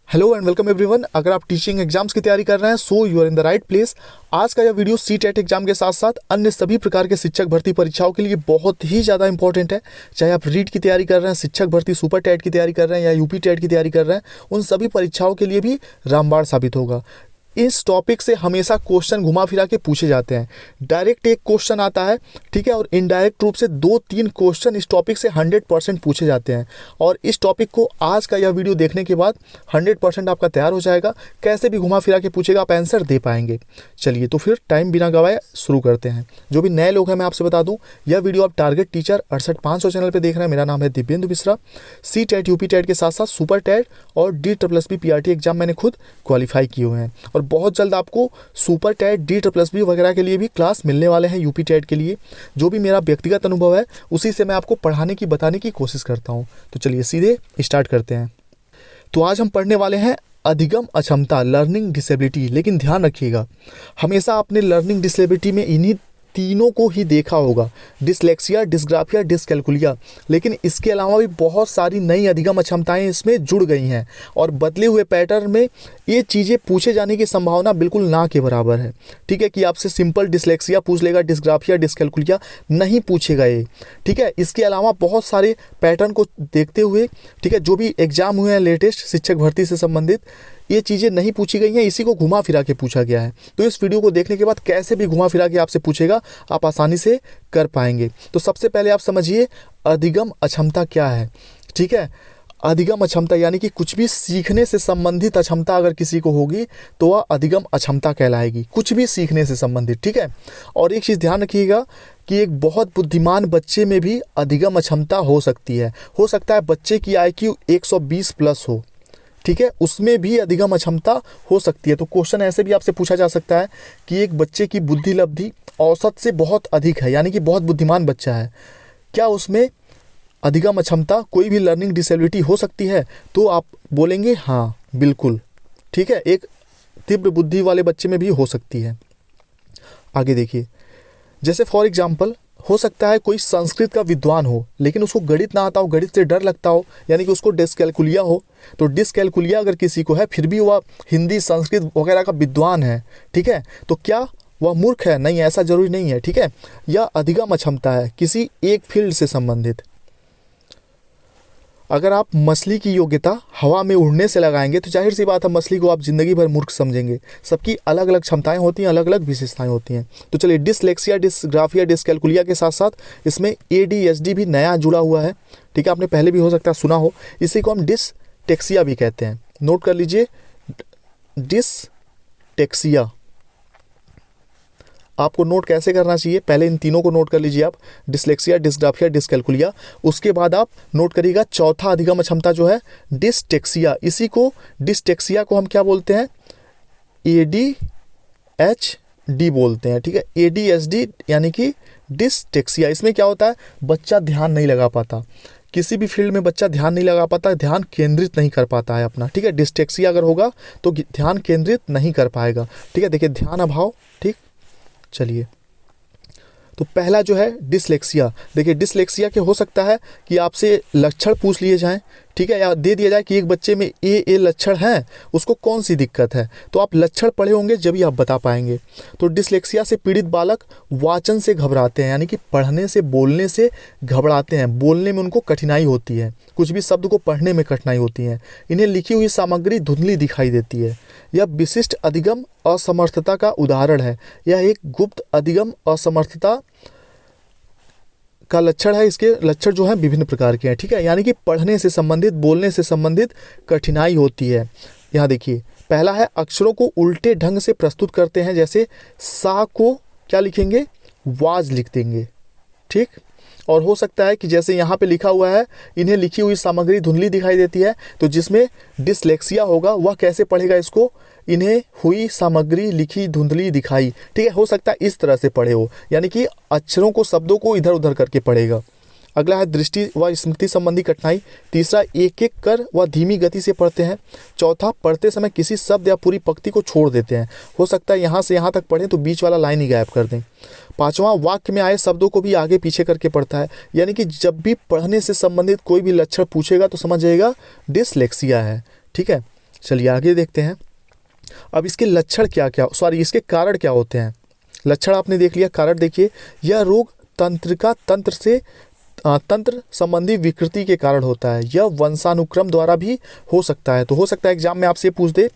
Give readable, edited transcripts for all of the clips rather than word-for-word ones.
Hello and welcome everyone. अगर आप teaching exams की तैयारी कर रहे हैं so you are in the right place. आज का यह वीडियो सीटेट एग्जाम के साथ साथ अन्य सभी प्रकार के शिक्षक भर्ती परीक्षाओं के लिए बहुत ही ज़्यादा इंपॉर्टेंट है। चाहे आप रीट की तैयारी कर रहे हैं, शिक्षक भर्ती सुपर टेट की तैयारी कर रहे हैं या यूपी टेट की तैयारी कर रहे हैं, उन सभी परीक्षाओं के लिए भी रामबाण साबित होगा। इस टॉपिक से हमेशा क्वेश्चन घुमा फिरा के पूछे जाते हैं। डायरेक्ट एक क्वेश्चन आता है, ठीक है, और इनडायरेक्ट रूप से 2-3 क्वेश्चन इस टॉपिक से 100% पूछे जाते हैं। और इस टॉपिक को आज का यह वीडियो देखने के बाद 100% आपका तैयार हो जाएगा। कैसे भी घुमा फिरा के पूछेगा, आप आंसर दे पाएंगे। चलिए तो फिर टाइम बिना गवाए शुरू करते हैं। जो भी नए लोग हैं मैं आपसे बता दूं, यह वीडियो आप टारगेट टीचर 68500 चैनल पर देख रहे हैं। मेरा नाम है Divyendu Mishra. C TET UP TET के साथ साथ सुपर टेट और DSSB PRT एग्जाम मैंने खुद क्वालिफाई किए हुए हैं और बहुत जल्द आपको सुपर टेट DSSB वगैरह के लिए भी क्लास मिलने वाले हैं। यूपी टेट के लिए जो भी मेरा व्यक्तिगत अनुभव है उसी से मैं आपको पढ़ाने की बताने की कोशिश करता हूं। तो चलिए सीधे स्टार्ट करते हैं। तो आज हम पढ़ने वाले हैं अधिगम अक्षमता, लर्निंग डिसेबिलिटी। लेकिन ध्यान रखिएगा, हमेशा आपने लर्निंग डिसेबिलिटी में इन्हीं तीनों को ही देखा होगा, डिसलेक्सिया, डिस्ग्राफिया, डिसकैल्कुलिया। लेकिन इसके अलावा भी बहुत सारी नई अधिगम अक्षमताएं इसमें जुड़ गई हैं और बदले हुए पैटर्न में ये चीज़ें पूछे जाने की संभावना बिल्कुल ना के बराबर है। ठीक है, कि आपसे सिंपल डिसलेक्सिया पूछ लेगा, डिस्ग्राफिया, डिसकैल्कुलिया नहीं पूछेगा ये। ठीक है, इसके अलावा बहुत सारे पैटर्न को देखते हुए, ठीक है, जो भी एग्जाम हुए हैं लेटेस्ट शिक्षक भर्ती से संबंधित, ये चीज़ें नहीं पूछी गई हैं, इसी को घुमा फिरा के पूछा गया है। तो इस वीडियो को देखने के बाद कैसे भी घुमा फिरा के आपसे पूछेगा, आप आसानी से कर पाएंगे। तो सबसे पहले आप समझिए अधिगम अक्षमता क्या है। ठीक है, अधिगम अक्षमता यानी कि कुछ भी सीखने से संबंधित अक्षमता अगर किसी को होगी तो वह अधिगम अक्षमता कहलाएगी, कुछ भी सीखने से संबंधित। ठीक है, और एक चीज़ ध्यान रखिएगा कि एक बहुत बुद्धिमान बच्चे में भी अधिगम अक्षमता हो सकती है। हो सकता है बच्चे की IQ 120 प्लस हो, ठीक है, उसमें भी अधिगम अक्षमता हो सकती है। तो क्वेश्चन ऐसे भी आपसे पूछा जा सकता है कि एक बच्चे की बुद्धि लब्धि औसत से बहुत अधिक है, यानी कि बहुत बुद्धिमान बच्चा है, क्या उसमें अधिगम अक्षमता, कोई भी लर्निंग डिसेबिलिटी हो सकती है? तो आप बोलेंगे हाँ बिल्कुल। ठीक है, एक तीव्र बुद्धि वाले बच्चे में भी हो सकती है। आगे देखिए, जैसे फॉर एग्जाम्पल हो सकता है कोई संस्कृत का विद्वान हो लेकिन उसको गणित ना आता हो, गणित से डर लगता हो, यानी कि उसको डिसकैल्कुलिया हो। तो डिसकैल्कुलिया अगर किसी को है फिर भी वह हिंदी संस्कृत वगैरह का विद्वान है, ठीक है, तो क्या वह मूर्ख है? नहीं, ऐसा जरूरी नहीं है। ठीक है, यह अधिगम अक्षमता है किसी एक फील्ड से संबंधित। अगर आप मछली की योग्यता हवा में उड़ने से लगाएंगे तो जाहिर सी बात है मछली को आप जिंदगी भर मूर्ख समझेंगे। सबकी अलग अलग क्षमताएं होती हैं, अलग अलग विशेषताएं होती हैं। तो चलिए, डिसलेक्सिया, डिस्ग्राफिया, डिसकैल्कुलिया के साथ साथ इसमें ADHD भी नया जुड़ा हुआ है। ठीक है, आपने पहले भी हो सकता है सुना हो। इसी को हम डिसटेक्सिया भी कहते हैं। नोट कर लीजिए, डिसटेक्सिया। आपको नोट कैसे करना चाहिए, पहले इन तीनों को नोट कर लीजिए आप, डिसलेक्सिया, डिस्ग्राफिया, डिसकैल्कुलिया। उसके बाद आप नोट करिएगा चौथा अधिगम अक्षमता जो है डिसटेक्सिया। इसी को, डिसटेक्सिया को हम क्या बोलते हैं? ADHD बोलते हैं। ठीक है, ADHD यानी कि डिसटेक्सिया। इसमें क्या होता है, बच्चा ध्यान नहीं लगा पाता, किसी भी फील्ड में बच्चा ध्यान नहीं लगा पाता, ध्यान केंद्रित नहीं कर पाता है अपना। ठीक है, डिसटेक्सिया अगर होगा तो ध्यान केंद्रित नहीं कर पाएगा। ठीक है, देखिए ध्यान अभाव। ठीक, चलिए, तो पहला जो है डिसलेक्सिया। देखिए डिसलेक्सिया के हो सकता है कि आपसे लक्षण पूछ लिए जाएं, ठीक है, या दे दिया जाए कि एक बच्चे में ये लक्षण हैं, उसको कौन सी दिक्कत है, तो आप लक्षण पढ़े होंगे जब ही आप बता पाएंगे। तो डिसलेक्सिया से पीड़ित बालक वाचन से घबराते हैं, यानी कि पढ़ने से, बोलने से घबराते हैं, बोलने में उनको कठिनाई होती है, कुछ भी शब्द को पढ़ने में कठिनाई होती है, इन्हें लिखी हुई सामग्री धुंधली दिखाई देती है। यह विशिष्ट अधिगम असमर्थता का उदाहरण है। यह एक गुप्त अधिगम असमर्थता का लक्षण है। इसके लक्षण जो हैं विभिन्न प्रकार के हैं। ठीक है, यानी कि पढ़ने से संबंधित, बोलने से संबंधित कठिनाई होती है। यहाँ देखिए, पहला है अक्षरों को उल्टे ढंग से प्रस्तुत करते हैं, जैसे सा को क्या लिखेंगे, वाज लिख देंगे। ठीक, और हो सकता है कि जैसे यहाँ पे लिखा हुआ है, इन्हें लिखी हुई सामग्री धुंधली दिखाई देती है, तो जिसमें डिसलेक्सिया होगा वह कैसे पढ़ेगा इसको, इन्हें हुई सामग्री लिखी धुंधली दिखाई। ठीक है, हो सकता है इस तरह से पढ़े हो, यानी कि अक्षरों को, शब्दों को इधर उधर करके पढ़ेगा। अगला है दृष्टि व स्मृति संबंधी कठिनाई। तीसरा, एक एक कर व धीमी गति से पढ़ते हैं। चौथा, पढ़ते समय किसी शब्द या पूरी पंक्ति को छोड़ देते हैं, हो सकता है यहाँ से यहाँ तक पढ़ें तो बीच वाला लाइन ही गायब कर दें। पांचवा, वाक्य में आए शब्दों को भी आगे पीछे करके पढ़ता है, यानी कि जब भी पढ़ने से संबंधित कोई भी लक्षण पूछेगा तो समझ जाइएगा डिसलेक्सिया है। ठीक है, चलिए आगे देखते हैं। अब इसके लक्षण क्या क्या, सॉरी इसके कारण क्या होते हैं। लक्षण आपने देख लिया, कारण देखिए। यह रोग तंत्रिका तंत्र संबंधी विकृति के कारण होता है। यह वंशानुक्रम द्वारा भी हो सकता है। तो हो सकता है एग्जाम में आपसे पूछ दे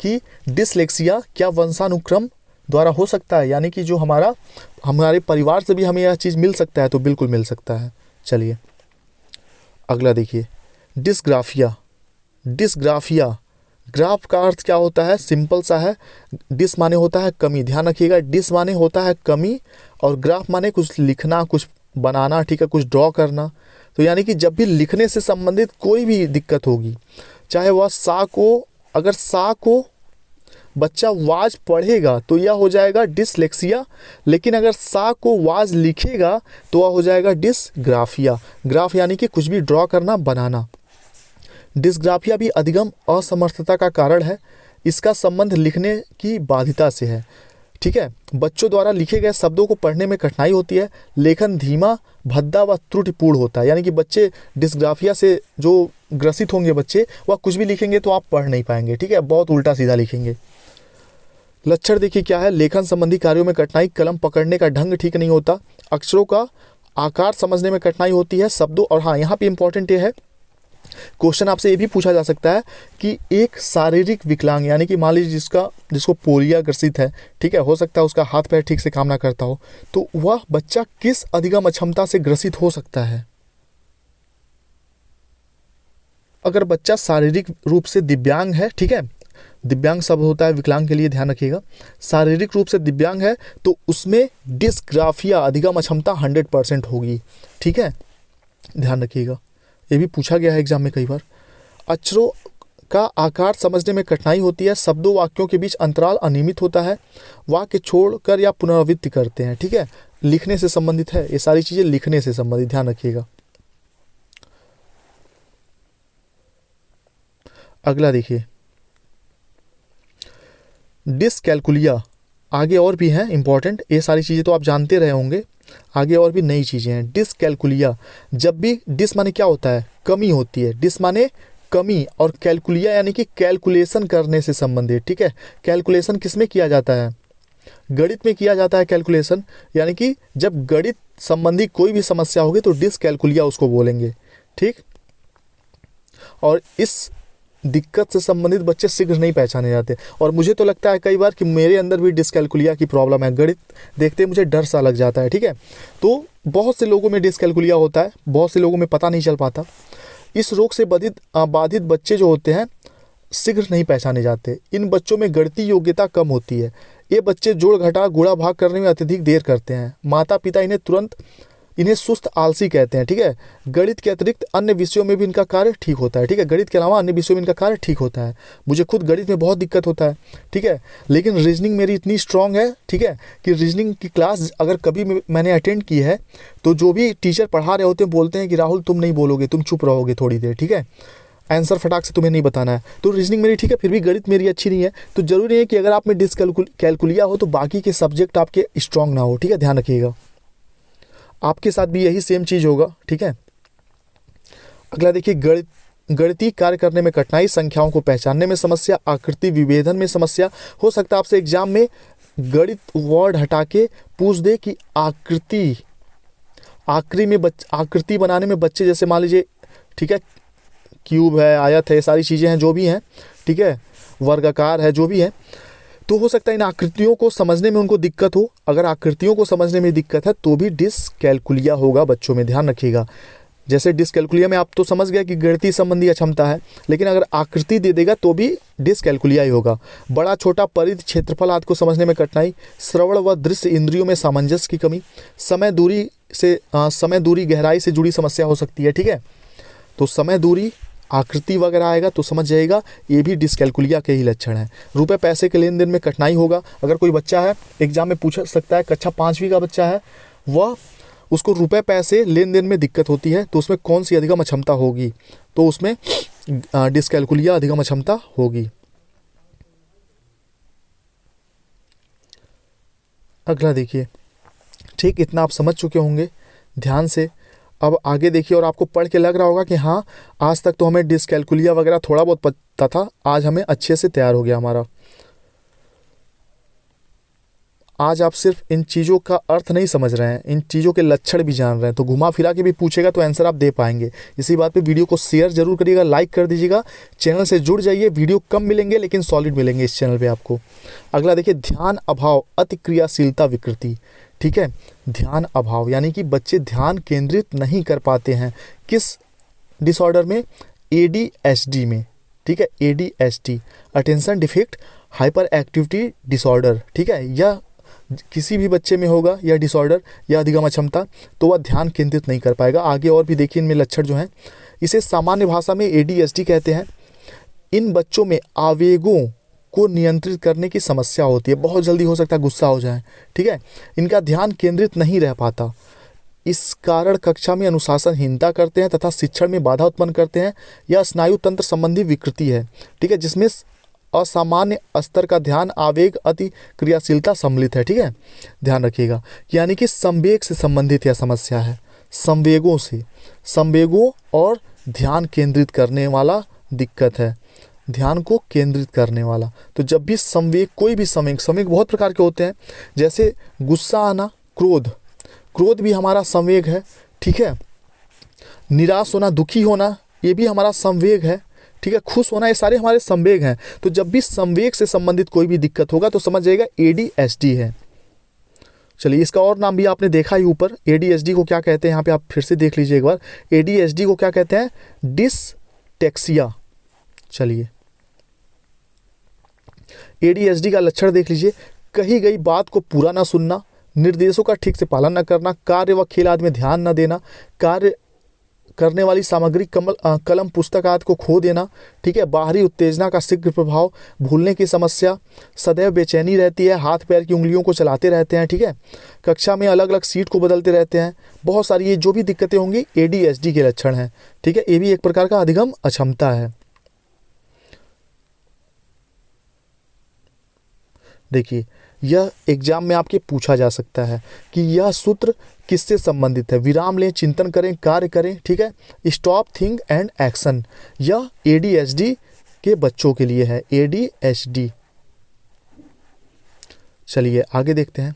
कि डिसलेक्सिया क्या वंशानुक्रम द्वारा हो सकता है, यानी कि जो हमारे परिवार से भी हमें यह चीज़ मिल सकता है। तो बिल्कुल मिल सकता है। चलिए अगला देखिए, डिस्ग्राफिया। डिस्ग्राफिया, ग्राफ का अर्थ क्या होता है, सिंपल सा है। डिस माने होता है कमी, ध्यान रखिएगा। डिस माने होता है कमी और ग्राफ माने कुछ लिखना, कुछ बनाना, ठीक है, कुछ ड्रॉ करना। तो यानी कि जब भी लिखने से संबंधित कोई भी दिक्कत होगी, चाहे वह सा को, अगर सा को बच्चा वाज पढ़ेगा तो यह हो जाएगा डिसलेक्सिया, लेकिन अगर सा को वाज लिखेगा तो वह हो जाएगा डिसग्राफिया। ग्राफ यानी कि कुछ भी ड्रॉ करना, बनाना। डिस्ग्राफिया भी अधिगम असमर्थता का कारण है। इसका संबंध लिखने की बाधिता से है। ठीक है, बच्चों द्वारा लिखे गए शब्दों को पढ़ने में कठिनाई होती है। लेखन धीमा, भद्दा व त्रुटिपूर्ण होता है। यानी कि बच्चे डिस्ग्राफिया से जो ग्रसित होंगे बच्चे, वह कुछ भी लिखेंगे तो आप पढ़ नहीं पाएंगे। ठीक है, बहुत उल्टा सीधा लिखेंगे। लक्षण देखिए क्या है, लेखन संबंधी कार्यों में कठिनाई, कलम पकड़ने का ढंग ठीक नहीं होता, अक्षरों का आकार समझने में कठिनाई होती है, शब्दों, और हाँ यहाँ पे इंपॉर्टेंट ये है, क्वेश्चन आपसे ये भी पूछा जा सकता है कि एक शारीरिक विकलांग, यानी कि मान लीजिए जिसको पोलिया ग्रसित है, ठीक है, हो सकता है उसका हाथ पैर ठीक से काम ना करता हो, तो वह बच्चा किस अधिगम अक्षमता से ग्रसित हो सकता है। अगर बच्चा शारीरिक रूप से दिव्यांग है, ठीक है, दिव्यांग शब्द होता है विकलांग के लिए, ध्यान रखिएगा, शारीरिक रूप से दिव्यांग है तो उसमें डिस्ग्राफिया अधिगम अक्षमता 100% होगी। ठीक है, ध्यान रखिएगा, ये भी पूछा गया है एग्जाम में कई बार। अक्षरों का आकार समझने में कठिनाई होती है, शब्दों वाक्यों के बीच अंतराल अनियमित होता है, वाक्य छोड़कर या पुनरावृत्ति करते हैं। ठीक है, लिखने से संबंधित है, ये सारी चीज़ें लिखने से संबंधित, ध्यान रखिएगा। अगला देखिए, डिसकैलकुलिया। आगे और भी हैं इंपॉर्टेंट, ये सारी चीज़ें तो आप जानते रहे होंगे, आगे और भी नई चीज़ें हैं। डिसकैलकुलिया, जब भी डिस माने क्या होता है, कमी होती है, डिस माने कमी, और कैलकुलिया यानी कि कैलकुलेशन करने से संबंधित। ठीक है, कैलकुलेशन किस में किया जाता है, गणित में किया जाता है कैलकुलेशन। यानी कि जब गणित संबंधी कोई भी समस्या होगी तो डिसकैलकुलिया उसको बोलेंगे। ठीक, और इस दिक्कत से संबंधित बच्चे शीघ्र नहीं पहचाने जाते, और मुझे तो लगता है कई बार कि मेरे अंदर भी डिसकैलकुलिया की प्रॉब्लम है। गणित देखते मुझे डर सा लग जाता है। ठीक है, तो बहुत से लोगों में डिसकैलकुलिया होता है, बहुत से लोगों में पता नहीं चल पाता। इस रोग से बाधित बच्चे जो होते हैं शीघ्र नहीं पहचाने जाते। इन बच्चों में गणितीय योग्यता कम होती है। ये बच्चे जोड़ घटा गुणा भाग करने में अत्यधिक देर करते हैं। माता पिता इन्हें सुस्त आलसी कहते हैं। ठीक है, गणित के अतिरिक्त अन्य विषयों में भी इनका कार्य ठीक होता है। ठीक है, गणित के अलावा अन्य विषयों में इनका कार्य ठीक होता है। मुझे खुद गणित में बहुत दिक्कत होता है। ठीक है, लेकिन रीजनिंग मेरी इतनी स्ट्रांग है, ठीक है, कि रीजनिंग की क्लास अगर कभी मैंने अटेंड की है तो जो भी टीचर पढ़ा रहे होते हैं बोलते हैं कि राहुल तुम नहीं बोलोगे, तुम चुप रहोगे थोड़ी देर, ठीक है, आंसर फटाक से तुम्हें नहीं बताना है। तो रीजनिंग मेरी ठीक है, फिर भी गणित मेरी अच्छी नहीं है। तो जरूरी है कि अगर आप में डिसकैलकुलिया हो तो बाकी के सब्जेक्ट आपके स्ट्रांग ना हो। ठीक है, ध्यान रखिएगा, आपके साथ भी यही सेम चीज़ होगा। ठीक है, अगला देखिए, गणितीय कार्य करने में कठिनाई, संख्याओं को पहचानने में समस्या, आकृति विभेदन में समस्या। हो सकता है आपसे एग्जाम में गणित वर्ड हटा के पूछ दे कि आकृति बनाने में बच्चे, जैसे मान लीजिए, ठीक है, क्यूब है, आयत है, ये सारी चीज़ें हैं जो भी हैं, ठीक है, वर्गाकार है, जो भी है, तो हो सकता है इन आकृतियों को समझने में उनको दिक्कत हो। अगर आकृतियों को समझने में दिक्कत है तो भी डिसकैलकुलिया होगा बच्चों में, ध्यान रखिएगा। जैसे डिसकैलकुलिया में आप तो समझ गया कि गणितीय संबंधी अक्षमता है, लेकिन अगर आकृति दे देगा तो भी डिसकैलकुलिया ही होगा। बड़ा छोटा परिधि, क्षेत्रफल आदि को समझने में कठिनाई, श्रवण व दृश्य इंद्रियों में सामंजस्य की कमी, समय दूरी गहराई से जुड़ी समस्या हो सकती है। ठीक है, तो समय दूरी, आकृति वगैरह आएगा तो समझ जाएगा, ये भी डिसकैलकुलिया के ही लक्षण है। रुपए पैसे के लेन देन में कठिनाई होगा। अगर कोई बच्चा है, एग्जाम में पूछ सकता है, कक्षा 5वीं का बच्चा है, वह उसको रुपए पैसे लेन देन में दिक्कत होती है, तो उसमें कौन सी अधिगम अक्षमता होगी, तो उसमें डिसकैलकुलिया अधिगम अक्षमता होगी। अगला देखिए, ठीक, इतना आप समझ चुके होंगे ध्यान से। अब आगे देखिए और आपको पढ़ के लग रहा होगा कि हाँ, आज तक तो हमें डिस्कैलकुलिया वगैरह थोड़ा बहुत पता था, आज हमें अच्छे से तैयार हो गया हमारा। आज आप सिर्फ इन चीज़ों का अर्थ नहीं समझ रहे हैं, इन चीज़ों के लक्षण भी जान रहे हैं, तो घुमा फिरा के भी पूछेगा तो आंसर आप दे पाएंगे। इसी बात पे वीडियो को शेयर जरूर करिएगा, लाइक कर दीजिएगा, चैनल से जुड़ जाइए। वीडियो कम मिलेंगे लेकिन सॉलिड मिलेंगे इस चैनल पे आपको। अगला देखिए, ध्यान अभाव अति क्रियाशीलता विकृति। ठीक है, ध्यान अभाव यानी कि बच्चे ध्यान केंद्रित नहीं कर पाते हैं। किस डिसऑर्डर में? ADHD में। ठीक है, ADHD, attention deficit hyper activity disorder. ठीक है, यह किसी भी बच्चे में होगा यह डिसऑर्डर या अधिगम अक्षमता, तो वह ध्यान केंद्रित नहीं कर पाएगा। आगे और भी देखिए इनमें लक्षण जो हैं। इसे सामान्य भाषा में ADHD कहते हैं। इन बच्चों में आवेगों को नियंत्रित करने की समस्या होती है, बहुत जल्दी हो सकता है गुस्सा हो जाए। ठीक है, इनका ध्यान केंद्रित नहीं रह पाता, इस कारण कक्षा में अनुशासनहीनता करते हैं तथा शिक्षण में बाधा उत्पन्न करते हैं। यह स्नायु तंत्र संबंधी विकृति है। ठीक है, जिसमें असामान्य स्तर का ध्यान, आवेग, अति क्रियाशीलता सम्मिलित है। ठीक है, ध्यान रखिएगा, यानी कि संवेग से संबंधित यह समस्या है, संवेगों से, संवेगों और ध्यान केंद्रित करने वाला दिक्कत है, ध्यान को केंद्रित करने वाला। तो जब भी संवेग, कोई भी संवेग बहुत प्रकार के होते हैं, जैसे गुस्सा आना, क्रोध, क्रोध भी हमारा संवेग है। ठीक है, निराश होना, दुखी होना, ये भी हमारा संवेग है। ठीक है, खुश होना, ये सारे हमारे संवेग हैं। तो जब भी संवेग से संबंधित कोई भी दिक्कत होगा तो समझ जाइएगा ADHD है। चलिए, इसका और नाम भी आपने देखा ही ऊपर, ADHD को क्या कहते हैं, यहाँ पे आप फिर से देख लीजिए एक बार। ADHD को क्या कहते हैं? डिसटेक्सिया। चलिए, ADHD का लक्षण देख लीजिए, कही गई बात को पूरा ना सुनना, निर्देशों का ठीक से पालन न करना, कार्य व खेल आदि में ध्यान न देना, कार्य करने वाली सामग्री कलम पुस्तक आदि को खो देना। ठीक है, बाहरी उत्तेजना का शीघ्र प्रभाव, भूलने की समस्या, सदैव बेचैनी रहती है, हाथ पैर की उंगलियों को चलाते रहते हैं। ठीक है, कक्षा में अलग अलग सीट को बदलते रहते हैं, बहुत सारी ये जो भी दिक्कतें होंगी ADHD के लक्षण हैं। ठीक है, ये भी एक प्रकार का अधिगम अक्षमता है। देखिए, यह एग्जाम में आपके पूछा जा सकता है कि यह सूत्र किससे संबंधित है। विराम लें, चिंतन करें, कार्य करें। ठीक है, स्टॉप, थिंक एंड एक्शन। यह ADHD के बच्चों के लिए है, ADHD। चलिए आगे देखते हैं।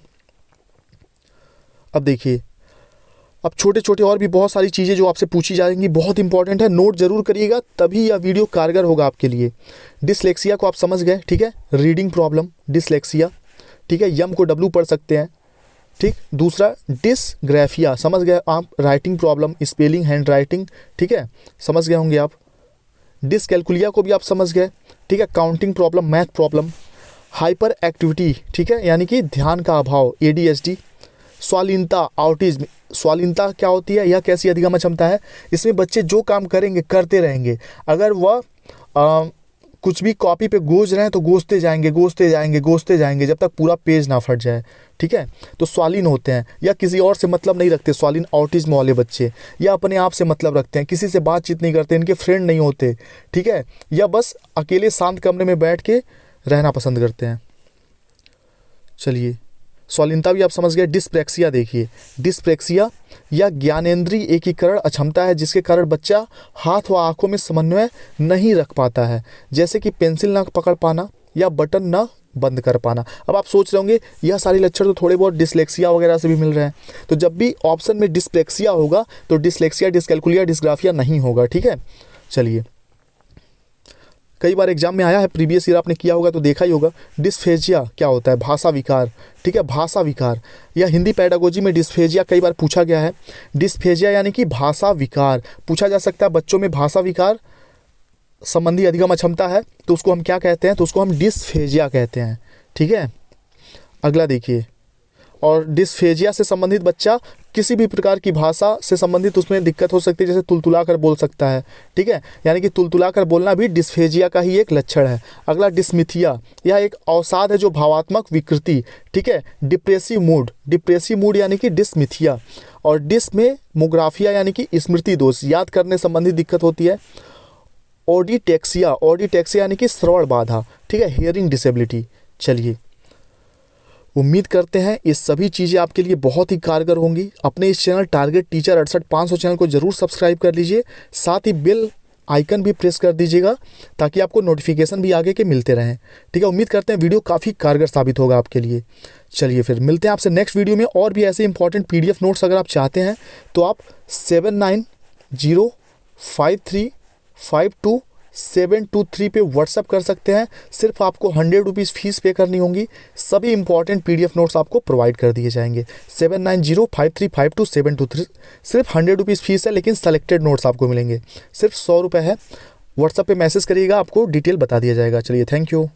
अब देखिए, अब छोटे छोटे और भी बहुत सारी चीज़ें जो आपसे पूछी जाएंगी, बहुत इंपॉर्टेंट है, नोट जरूर करिएगा, तभी यह वीडियो कारगर होगा आपके लिए। डिसलेक्सिया को आप समझ गए। ठीक है, रीडिंग प्रॉब्लम, डिसलेक्सिया। ठीक है, यम को W पढ़ सकते हैं। ठीक, दूसरा डिसग्राफिया, समझ गए आप, writing problem, spelling, hand writing. ठीक है, समझ गए होंगे आप। डिसकैलकुलिया को भी आप समझ गए। ठीक है, counting problem, math problem. Hyper activity, ठीक है, यानी कि ध्यान का अभाव, ADHD। स्वालीनता, ऑटिज्म। स्वालीनता क्या होती है? यह कैसी अधिगम अक्षमता है? इसमें बच्चे जो काम करेंगे करते रहेंगे, अगर वह कुछ भी कॉपी पे गोज रहे हैं तो गोजते जाएंगे, गोजते जाएंगे, गोजते जाएंगे जब तक पूरा पेज ना फट जाए। ठीक है, तो स्वालीन होते हैं, या किसी और से मतलब नहीं रखते। स्वालीन ऑटिज्म वाले बच्चे, या अपने आप से मतलब रखते हैं, किसी से बातचीत नहीं करते, इनके फ्रेंड नहीं होते। ठीक है, या बस अकेले शांत कमरे में बैठ के रहना पसंद करते हैं। चलिए, स्वालीनता भी आप समझ गए। डिस्प्रेक्सिया देखिए, डिस्प्रेक्सिया या ज्ञानेंद्रीय एकीकरण अक्षमता है, जिसके कारण बच्चा हाथ व आंखों में समन्वय नहीं रख पाता है, जैसे कि पेंसिल न पकड़ पाना या बटन न बंद कर पाना। अब आप सोच रहे होंगे यह सारे लक्षण तो थोड़े बहुत डिसलेक्सिया वगैरह से भी मिल रहे हैं, तो जब भी ऑप्शन में डिस्प्रेक्सिया होगा तो डिसलेक्सिया, डिस्कैलकुलिया, डिस्ग्राफिया नहीं होगा। ठीक है, चलिए, कई बार एग्जाम में आया है, प्रीवियस ईयर आपने किया होगा तो देखा ही होगा। डिस्फेजिया क्या होता है? भाषा विकार। ठीक है, भाषा विकार, या हिंदी पैडागोजी में डिस्फेजिया कई बार पूछा गया है। डिस्फेजिया यानी कि भाषा विकार पूछा जा सकता है। बच्चों में भाषा विकार संबंधी अधिगम अक्षमता है तो उसको हम क्या कहते हैं? तो उसको हम डिस्फेजिया कहते हैं। ठीक है, अगला देखिए, और डिस्फेजिया से संबंधित बच्चा किसी भी प्रकार की भाषा से संबंधित उसमें दिक्कत हो सकती है, जैसे तुलतुला कर बोल सकता है। ठीक है, यानी कि तुलतुला कर बोलना भी डिस्फेजिया का ही एक लक्षण है। अगला डिस्मिथिया, यह एक अवसाद है जो भावात्मक विकृति। ठीक है, डिप्रेसिव मूड, डिप्रेसिव मूड यानी कि डिस्मिथिया। और डिस में मोग्राफिया यानी कि स्मृति दोष, याद करने संबंधी दिक्कत होती है। ऑडिटेक्सिया, ऑडिटेक्सिया यानी कि श्रवण बाधा। ठीक है, हियरिंग डिसेबिलिटी। चलिए, उम्मीद करते हैं ये सभी चीज़ें आपके लिए बहुत ही कारगर होंगी। अपने इस चैनल टारगेट टीचर 68 चैनल को जरूर सब्सक्राइब कर लीजिए, साथ ही बेल आइकन भी प्रेस कर दीजिएगा ताकि आपको नोटिफिकेशन भी आगे के मिलते रहें। ठीक है, उम्मीद करते हैं वीडियो काफ़ी कारगर साबित होगा आपके लिए। चलिए फिर मिलते हैं आपसे नेक्स्ट वीडियो में। और भी ऐसे इंपॉर्टेंट PDF नोट्स अगर आप चाहते हैं तो आप 7905352723 पे व्हाट्सअप कर सकते हैं। सिर्फ आपको 100 रुपीज़ फीस पे करनी होगी। सभी इंपॉर्टेंट PDF नोट्स आपको प्रोवाइड कर दिए जाएंगे। 7905352723, सिर्फ 100 रुपीज़ फीस है, लेकिन सेलेक्टेड नोट्स आपको मिलेंगे। सिर्फ 100 रुपये है। व्हाट्सअप पे मैसेज करिएगा, आपको डिटेल बता दिया जाएगा। चलिए, थैंक यू।